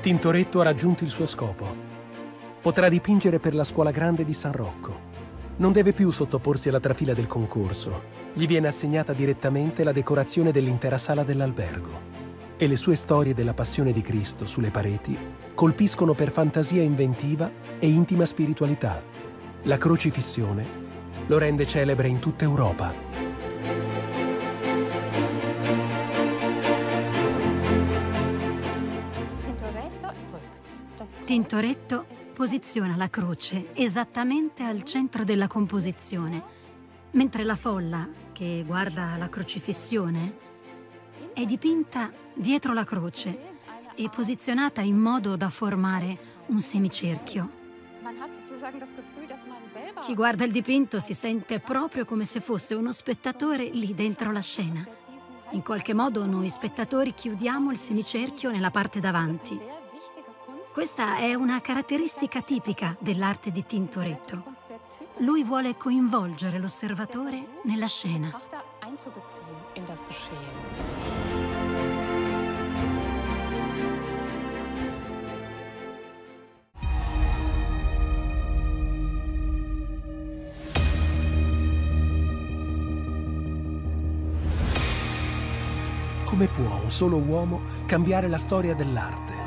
Tintoretto ha raggiunto il suo scopo. Potrà dipingere per la Scuola Grande di San Rocco. Non deve più sottoporsi alla trafila del concorso. Gli viene assegnata direttamente la decorazione dell'intera sala dell'albergo. E le sue storie della passione di Cristo sulle pareti colpiscono per fantasia inventiva e intima spiritualità. La crocifissione lo rende celebre in tutta Europa. Tintoretto posiziona la croce esattamente al centro della composizione, mentre la folla, che guarda la crocifissione, è dipinta dietro la croce e posizionata in modo da formare un semicerchio. Chi guarda il dipinto si sente proprio come se fosse uno spettatore lì dentro la scena. In qualche modo noi spettatori chiudiamo il semicerchio nella parte davanti. Questa è una caratteristica tipica dell'arte di Tintoretto. Lui vuole coinvolgere l'osservatore nella scena. Come può un solo uomo cambiare la storia dell'arte?